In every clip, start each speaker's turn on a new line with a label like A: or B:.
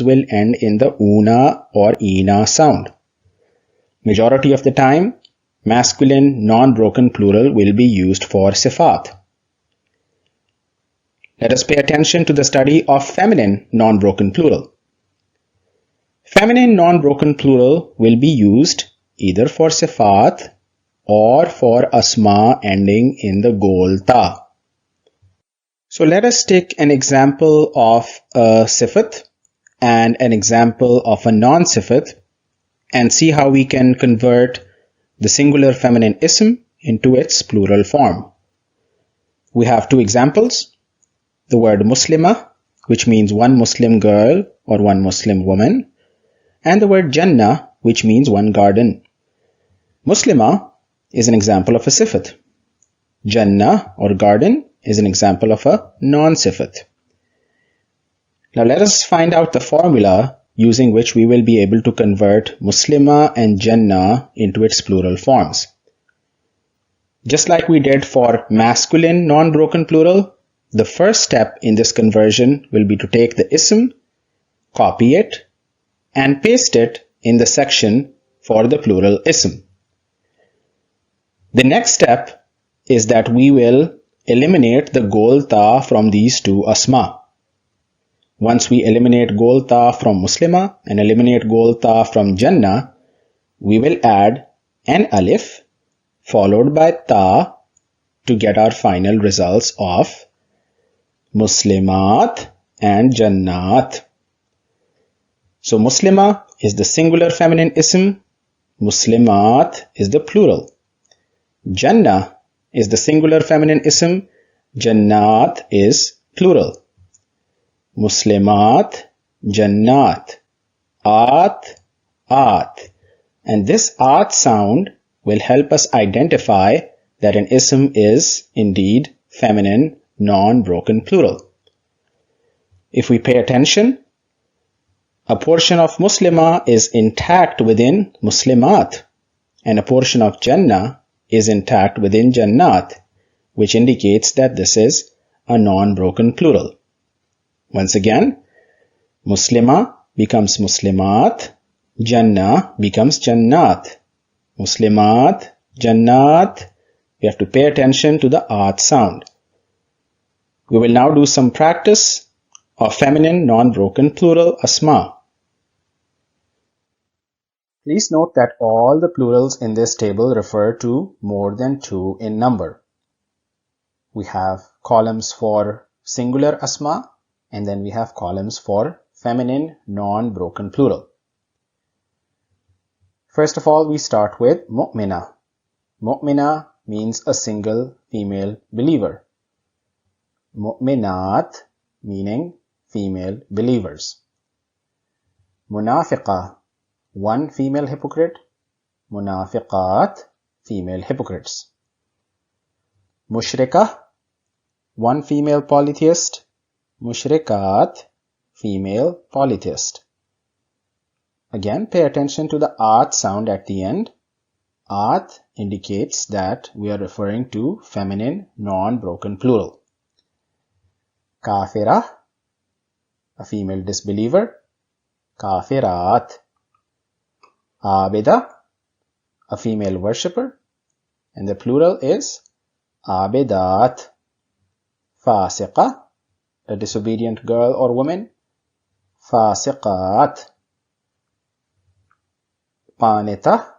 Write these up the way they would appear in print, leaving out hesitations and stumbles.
A: will end in the una or ina sound. Majority of the time, masculine non-broken plural will be used for sifat. Let us pay attention to the study of feminine non-broken plural. Feminine non-broken plural will be used either for sifat or for asma ending in the gol ta. So let us take an example of a sifat and an example of a non-sifat and see how we can convert the singular feminine ism into its plural form. We have two examples. The word Muslima, which means one Muslim girl or one Muslim woman, and the word Jannah, which means one garden. Muslima is an example of a sifat. Jannah or garden is an example of a non-sifat. Now let us find out the formula using which we will be able to convert Muslima and Jannah into its plural forms. Just like we did for masculine non-broken plural, the first step in this conversion will be to take the ism, copy it, and paste it in the section for the plural ism. The next step is that we will eliminate the gol ta from these two asma. Once we eliminate gol ta from Muslima and eliminate gol ta from Jannah, we will add an alif followed by ta to get our final results of Muslimat and Jannat. So Muslima is the singular feminine ism, Muslimat is the plural. Jannah is the singular feminine ism, Jannat is plural. Muslimat, Jannat, at. And this at sound will help us identify that an ism is indeed feminine, non-broken plural. If we pay attention, a portion of Muslima is intact within Muslimat, and a portion of Jannah is intact within Jannat, which indicates that this is a non-broken plural. Once again, Muslima becomes Muslimat, Jannah becomes Jannat. Muslimat, Jannat, we have to pay attention to the at sound. We will now do some practice of feminine non-broken plural asma. Please note that all the plurals in this table refer to more than two in number. We have columns for singular asma and then we have columns for feminine non-broken plural. First of all, we start with mu'mina. Mu'mina means a single female believer. Mu'minat meaning female believers. Munafiqa, one female hypocrite. Munafiqat, female hypocrites. Mushrika, one female polytheist. Mushrikat, female polytheist. Again, pay attention to the at sound at the end. At indicates that we are referring to feminine non-broken plural. Kafira, a female disbeliever. Kafirat. Abida, a female worshipper, and the plural is abidat. Fasiqa, a disobedient girl or woman. Fasiqat. Qanita,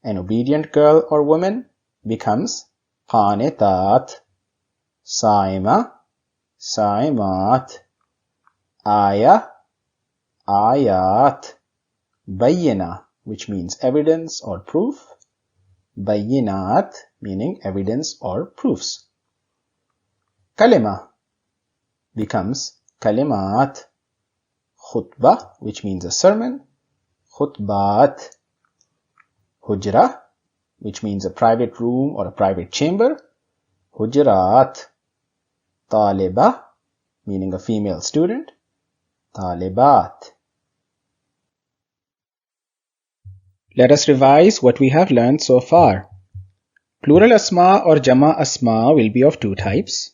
A: an obedient girl or woman, becomes qanitat. Saima, saimat. Aya, ayat. Bayyina, which means evidence or proof. Bayyinat, meaning evidence or proofs. Kalima becomes kalimat. Khutbah, which means a sermon. Khutbat. Hujra, which means a private room or a private chamber. Hujrat. Taliba, meaning a female student. Talibat. Let us revise what we have learned so far. Plural asma or jama asma will be of two types.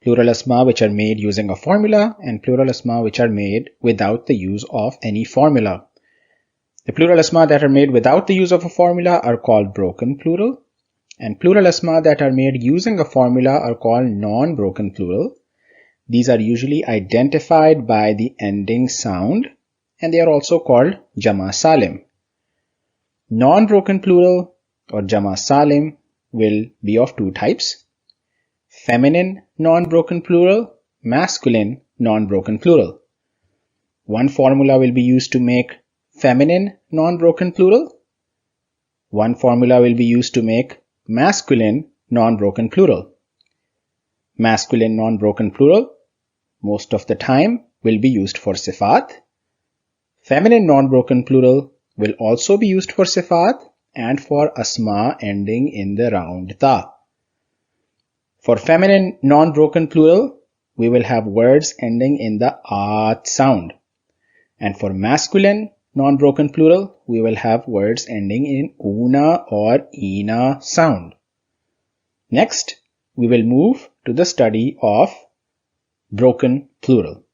A: plural asma which are made using a formula, and plural asma which are made without the use of any formula. The plural asma that are made without the use of a formula are called broken plural, and plural asma that are made using a formula are called non-broken plural. These are usually identified by the ending sound, and they are also called Jama Salim. Non-broken plural or Jama Salim will be of two types: feminine non-broken plural, masculine non-broken plural. One formula will be used to make feminine non-broken plural. One formula will be used to make masculine non-broken plural. Masculine non-broken plural most of the time will be used for sifat. Feminine non-broken plural will also be used for sifat and for asma ending in the round ta. For feminine non-broken plural, we will have words ending in the at sound. And for masculine non-broken plural, we will have words ending in una or ina sound. Next, we will move to the study of broken plural.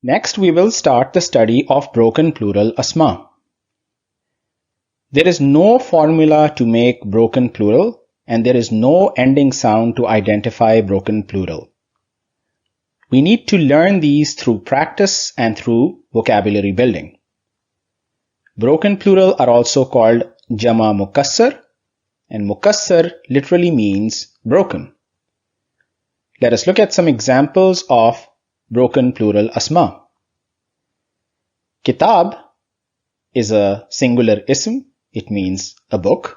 A: Next, we will start the study of broken plural asma. There is no formula to make broken plural, and there is no ending sound to identify broken plural. We need to learn these through practice and through vocabulary building. Broken plural are also called Jama Mukassar, and Mukassar literally means broken. Let us look at some examples of broken plural asma. Kitab is a singular ism. It means a book.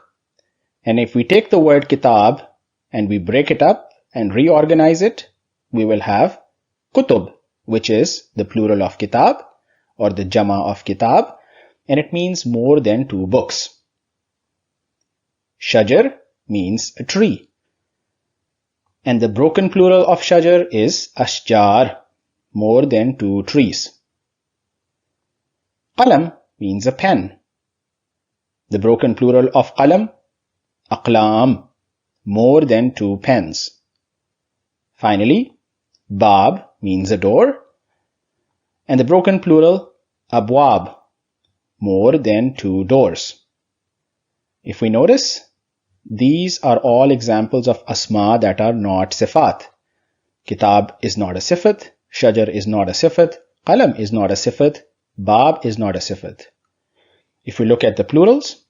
A: And if we take the word kitab and we break it up and reorganize it, we will have kutub, which is the plural of kitab or the jama of kitab, and it means more than two books. Shajar means a tree. And the broken plural of shajar is ashjar, more than two trees. Qalam means a pen. The broken plural of qalam, aqlam, more than two pens. Finally, bab means a door, and the broken plural, abwab, more than two doors. If we notice, these are all examples of asma that are not sifat. Kitab is not a sifat, shajar is not a sifat, qalam is not a sifat, bab is not a sifat. If we look at the plurals,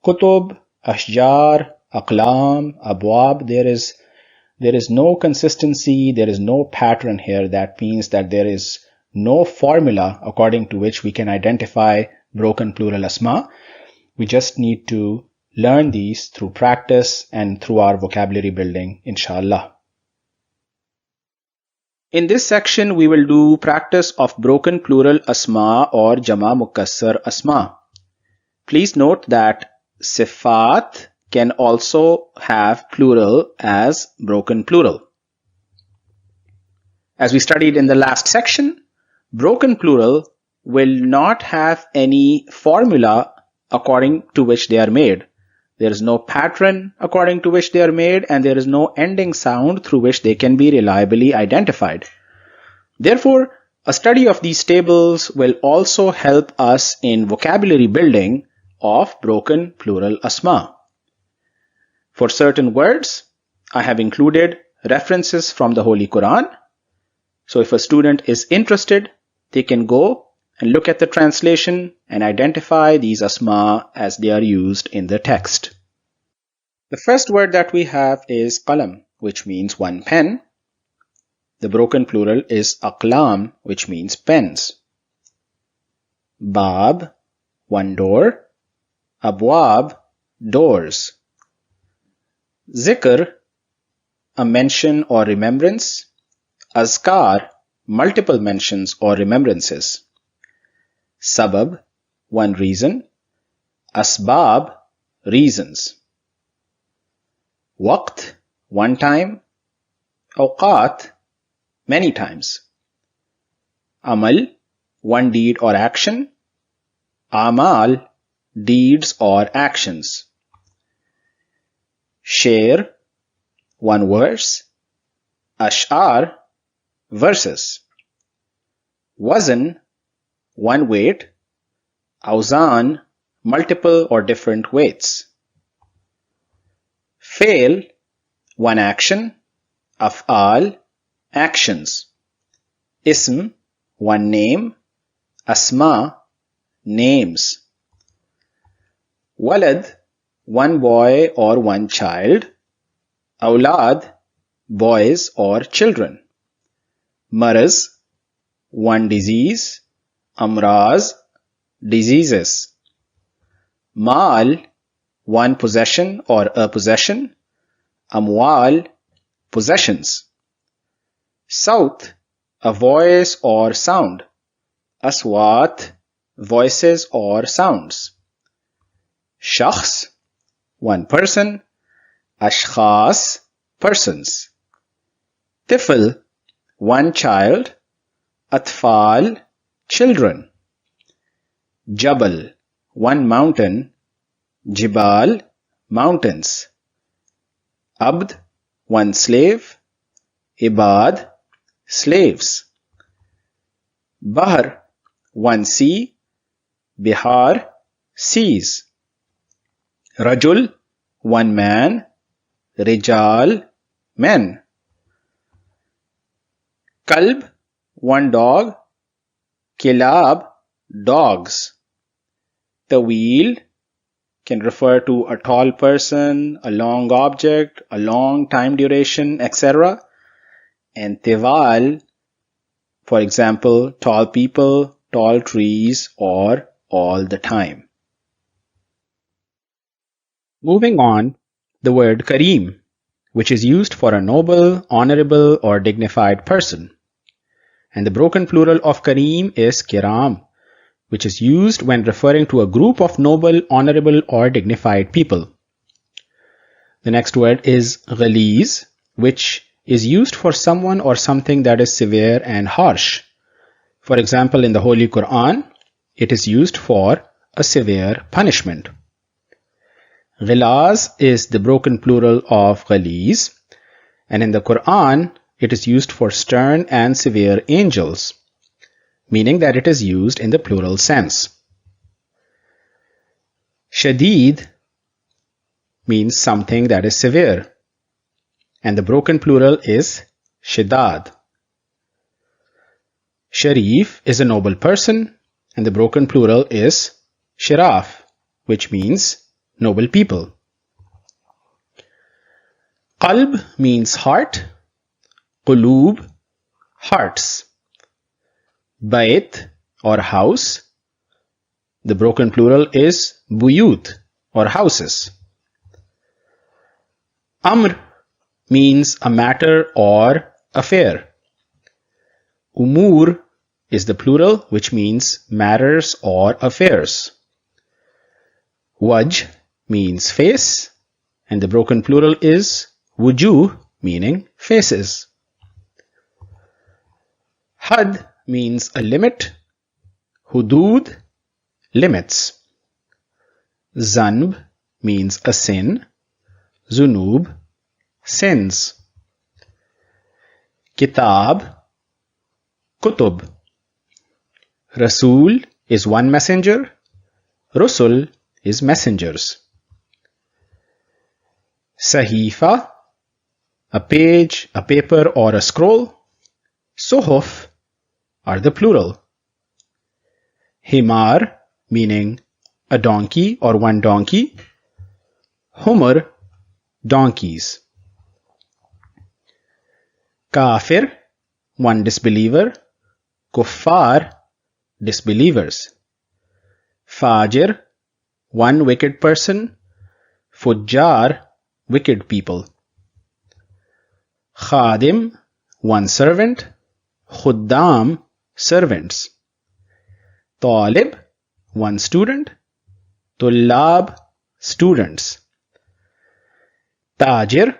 A: kutub, ashjar, aqlam, abwab, there is no consistency, there is no pattern here. That means that there is no formula according to which we can identify broken plural asma. We just need to learn these through practice and through our vocabulary building, inshallah. In this section, we will do practice of broken plural asma or Jama Mukassar asma. Please note that sifat can also have plural as broken plural. As we studied in the last section, broken plural will not have any formula according to which they are made. There is no pattern according to which they are made, and there is no ending sound through which they can be reliably identified. Therefore, a study of these tables will also help us in vocabulary building of broken plural asma. For certain words, I have included references from the Holy Quran. So if a student is interested, they can go and look at the translation and identify these asma as they are used in the text. The first word that we have is qalam, which means one pen. The broken plural is aqlam, which means pens. Bab, one door. Abwab, doors. Zikr, a mention or remembrance. Azkar, multiple mentions or remembrances. Sabab, one reason. Asbab, reasons. Waqt, one time. Awqat, many times. Amal, one deed or action. Amal, deeds or actions. Sher, one verse. Ash'ar, verses. Wazn, one weight. Awzan, multiple or different weights. Fail, one action. Af'al, actions. Ism, one name. Asma, names. Walad, one boy or one child. Awlad, boys or children. Maraz, one disease. Amraz, diseases. Mal, one possession or a possession. Amwal, possessions. Sawt, a voice or sound. Aswat, voices or sounds. Shakhs, one person. Ashkhas, persons. Tifl, one child. Atfal, children. Jabal, one mountain. Jibal, mountains. Abd, one slave. Ibad, slaves. Bahr, one sea. Bihar, seas. Rajul, one man. Rijal, men. Kalb, one dog. Kilab, dogs. Tawil can refer to a tall person, a long object, a long time duration, etc. And Tiwal, for example, tall people, tall trees, or all the time. Moving on, the word Kareem, which is used for a noble, honorable, or dignified person. And the broken plural of Kareem is Kiram, which is used when referring to a group of noble, honorable, or dignified people. The next word is Ghaliz, which is used for someone or something that is severe and harsh. For example, in the Holy Quran, it is used for a severe punishment. Ghilaz is the broken plural of Ghaliz, and in the Quran, it is used for stern and severe angels, meaning that it is used in the plural sense. Shadid means something that is severe, and the broken plural is Shidad. Sharif is a noble person, and the broken plural is Shiraf, which means noble people. Qalb means heart. Qulub, hearts. Bait or house. The broken plural is buyut or houses. Amr means a matter or affair. Umur is the plural, which means matters or affairs. Wajh means face, and the broken plural is wujuh, meaning faces. Had means a limit. Hudud, limits. Zanb means a sin. Zunub, sins. Kitab, kutub. Rasul is one messenger. Rusul is messengers. Sahifa, a page, a paper, or a scroll. Suhuf are the plural. Himar, meaning a donkey or one donkey. Humar, donkeys. Kafir, one disbeliever. Kuffar, disbelievers. Fajir, one wicked person. Fujjar, wicked people. Khadim, one servant. Khuddam, servants. Talib, one student. Tullab, students. Tajir,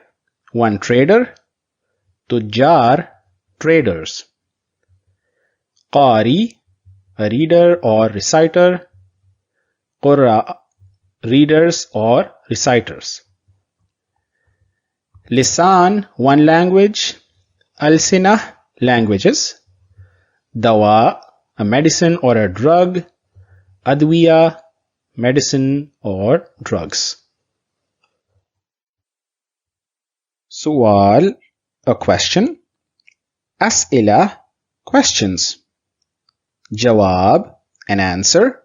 A: one trader. Tujjar, traders. Qari, a reader or reciter. Qurra, readers or reciters. Lisan, one language. Alsinah, languages. Dawa, a medicine or a drug. Adwiya, medicine or drugs. Sual, a question. As'ila, questions. Jawab, an answer.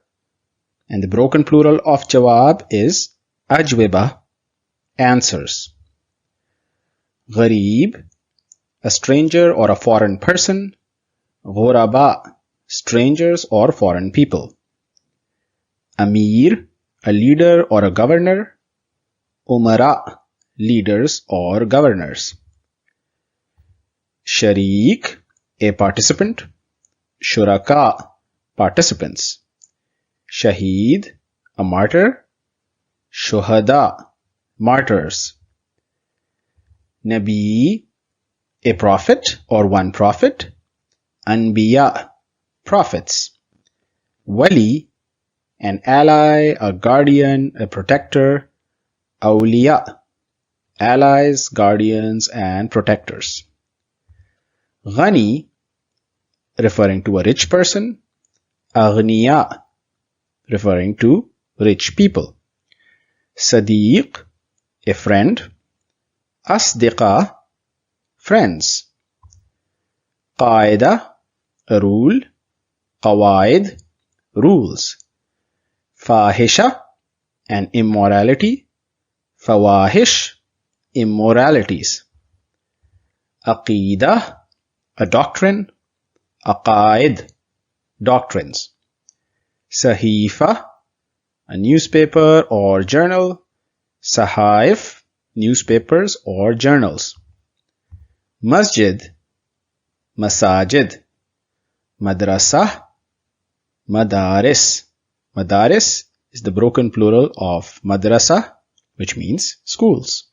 A: And the broken plural of jawab is ajwiba, answers. Gharib, a stranger or a foreign person. Ghuraba, strangers or foreign people. Amir, a leader or a governor. Umara, leaders or governors. Sharik, a participant. Shuraka, participants. Shaheed, a martyr. Shuhada, martyrs. Nabi, a prophet or one prophet. Anbiya, prophets. Wali, an ally, a guardian, a protector. Awliya, allies, guardians, and protectors. Ghani, referring to a rich person. Aghniya, referring to rich people. Sadiq, a friend. Asdiqa, friends. Qaida, a rule. Qawaid, rules. Fahisha, an immorality. Fawahish, immoralities. Aqidah, a doctrine. Aqaid, doctrines. Sahifa, a newspaper or journal. Sahaif, newspapers or journals. Masjid, masajid. Madrasa, madaris. Madaris is the broken plural of madrasa, which means schools.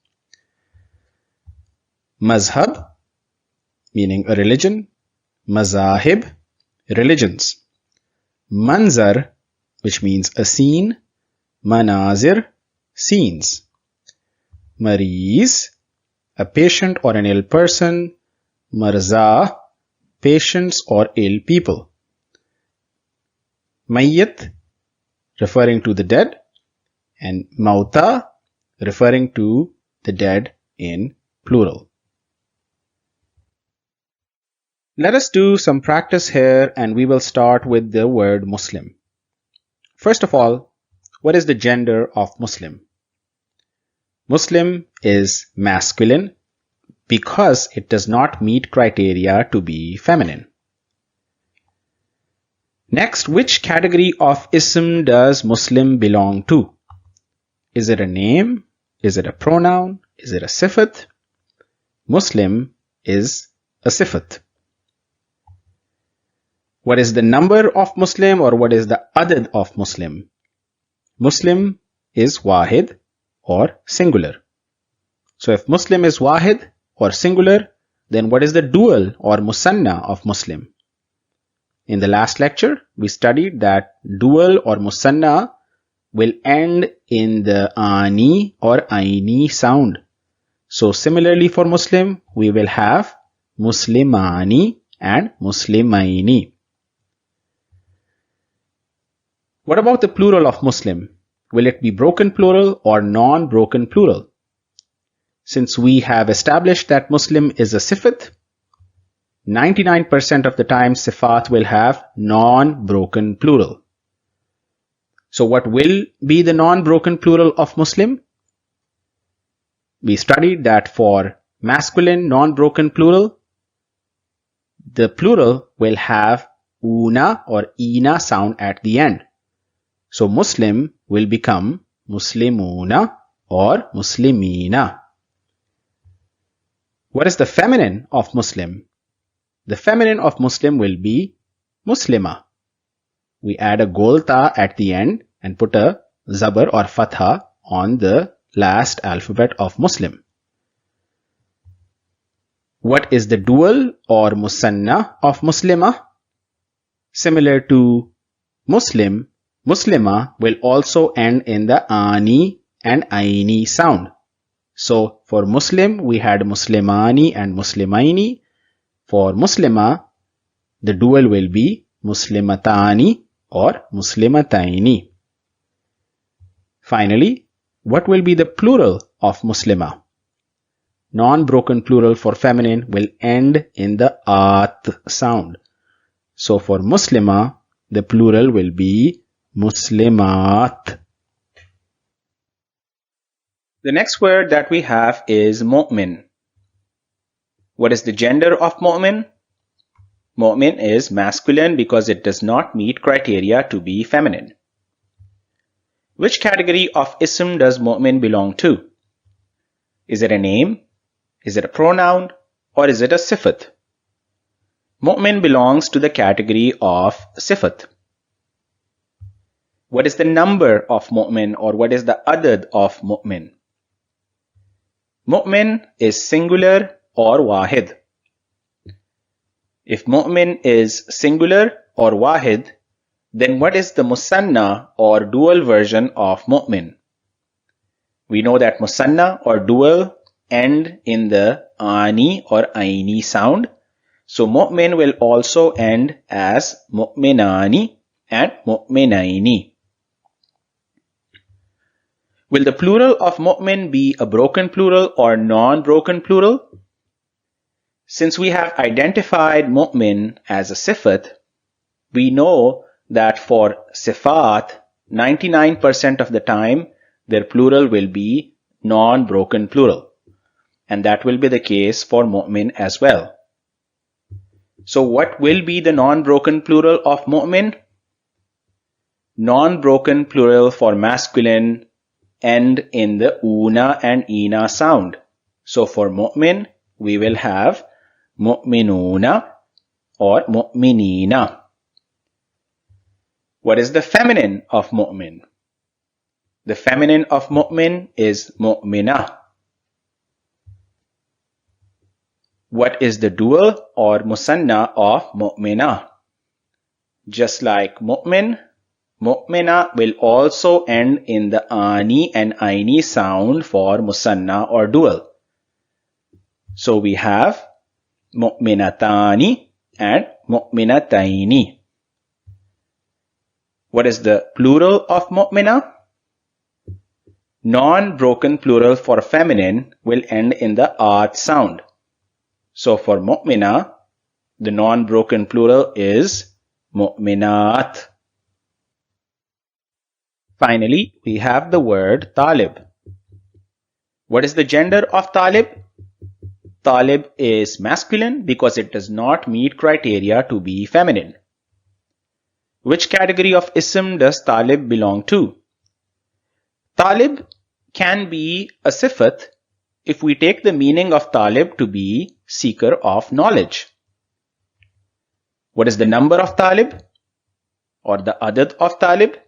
A: Mazhab, meaning a religion. Mazahib, religions. Manzar, which means a scene. Manazir, scenes. Mariz, a patient or an ill person. Marza, patients or ill people. Mayyit, referring to the dead. And Mauta, referring to the dead in plural. Let us do some practice here, and we will start with the word Muslim. First of all, what is the gender of Muslim? Muslim is masculine because it does not meet criteria to be feminine. Next, which category of ism does Muslim belong to? Is it a name? Is it a pronoun? Is it a sifat? Muslim is a sifat. What is the number of Muslim, or what is the adad of Muslim? Muslim is wahid or singular. So if Muslim is wahid or singular, then what is the dual or musanna of Muslim? In the last lecture, we studied that dual or musanna will end in the ani or aini sound. So similarly for Muslim, we will have Muslimani and Muslimaini. What about the plural of Muslim? Will it be broken plural or non-broken plural? Since we have established that Muslim is a sifat, 99% of the time sifat will have non-broken plural. So what will be the non-broken plural of Muslim? We studied that for masculine non-broken plural, the plural will have una or ina sound at the end. So Muslim will become Muslimuna or Muslimina. What is the feminine of Muslim? The feminine of Muslim will be Muslima. We add a gol ta at the end and put a zabar or fatha on the last alphabet of Muslim. What is the dual or musanna of Muslima? Similar to Muslim, Muslima will also end in the ani and aini sound. So for Muslim, we had Muslimani and Muslimaini. For Muslima, the dual will be Muslimatani or Muslimataini. Finally, what will be the plural of Muslima? Non-broken plural for feminine will end in the at sound. So for Muslima, the plural will be Muslimat. The next word that we have is mu'min. What is the gender of mu'min? Mu'min is masculine because it does not meet criteria to be feminine. Which category of ism does mu'min belong to? Is it a name? Is it a pronoun? Or is it a sifat? Mu'min belongs to the category of sifat. What is the number of mu'min, or what is the adad of mu'min? Mu'min is singular or wahid. If mu'min is singular or wahid, then what is the musanna or dual version of mu'min? We know that musanna or dual end in the ani or aini sound. So mu'min will also end as mu'minani and mu'minaini. Will the plural of mu'min be a broken plural or non-broken plural? Since we have identified mu'min as a sifat, we know that for sifat, 99% of the time, their plural will be non-broken plural. And that will be the case for mu'min as well. So what will be the non-broken plural of mu'min? Non-broken plural for masculine end in the una and ina sound. So for mu'min, we will have mu'minuna or mu'minina. What is the feminine of mu'min? The feminine of mu'min is mu'mina. What is the dual or musanna of mu'mina? Just like mu'min, mu'mina will also end in the ani and aini sound for musanna or dual. So we have mu'minatani and mu'minataini. What is the plural of mu'mina? Non-broken plural for feminine will end in the at sound. So for mu'mina, the non-broken plural is mu'minat. Finally, we have the word talib. What is the gender of talib? Talib is masculine because it does not meet criteria to be feminine. Which category of ism does talib belong to? Talib can be a sifat if we take the meaning of talib to be seeker of knowledge. What is the number of talib or the adad of talib?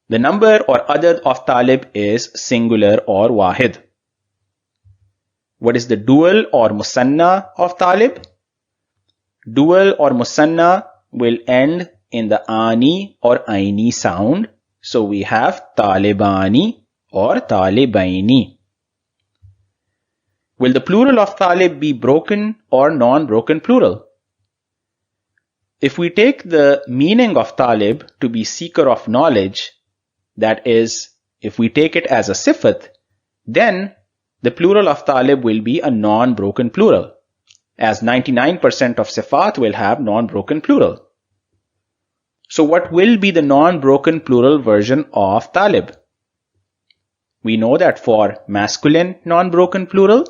A: The number or adad of talib is singular or wahid. What is the dual or musanna of talib? Dual or musanna will end in the ani or aini sound. So we have talibani or talibaini. Will the plural of talib be broken or non-broken plural? If we take the meaning of talib to be seeker of knowledge, that is, if we take it as a sifat, then the plural of talib will be a non-broken plural, as 99% of sifat will have non-broken plural. So what will be the non-broken plural version of talib? We know that for masculine non-broken plural,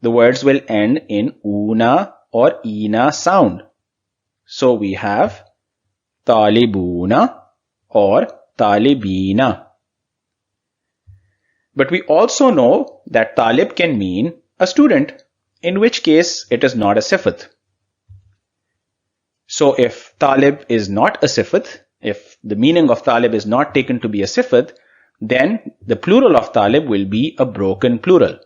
A: the words will end in una or ina sound. So we have talibuna or talibina. But we also know that talib can mean a student, in which case it is not a sifat. So if talib is not a sifat, if the meaning of talib is not taken to be a sifat, then the plural of talib will be a broken plural.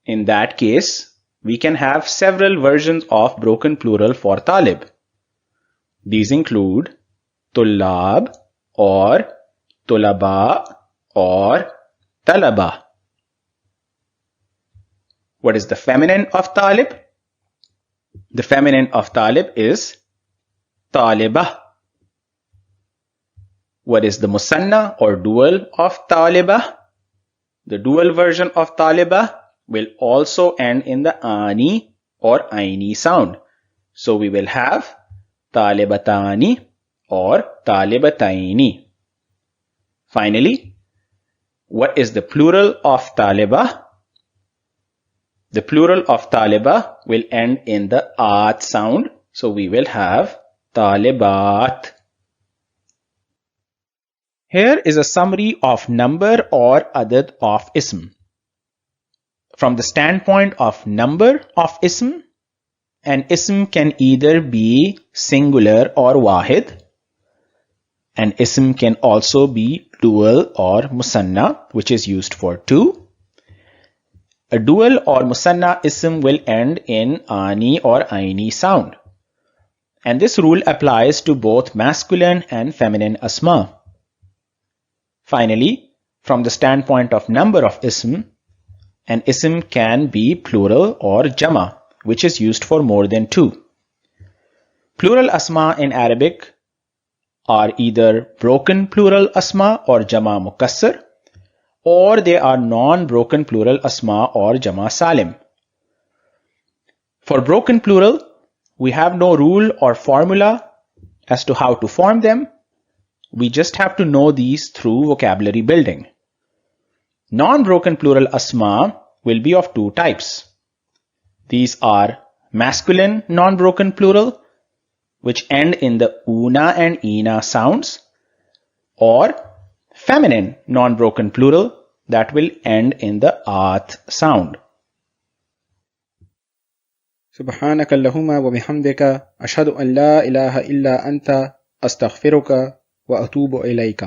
A: In that case, we can have several versions of broken plural for talib. These include tullab or tulaba or talaba. What is the feminine of talib? The feminine of talib is talibah. What is the musanna or dual of talibah? The dual version of talibah will also end in the ani or aini sound. So we will have talibatani or talibataini. Finally, what is the plural of talibah? The plural of talibah will end in the at sound. So we will have talibat. Here is a summary of number or adad of ism. From the standpoint of number of ism, an ism can either be singular or wahid. An ism can also be dual or musanna, which is used for two. A dual or musanna ism will end in ani or aini sound. And this rule applies to both masculine and feminine asma. Finally, from the standpoint of number of ism, an ism can be plural or jama, which is used for more than two. Plural asma in Arabic are either broken plural asma or jama mukassar, or they are non-broken plural asma or jama salim. For broken plural, we have no rule or formula as to how to form them. We just have to know these through vocabulary building. Non-broken plural asma will be of two types. These are masculine non-broken plural, which end in the una and ina sounds, or feminine non-broken plural that will end in the at sound.
B: سبحانك اللهم وبحمدك أشهد أن لا إله إلا أنت أستغفرك وأتوب إليك.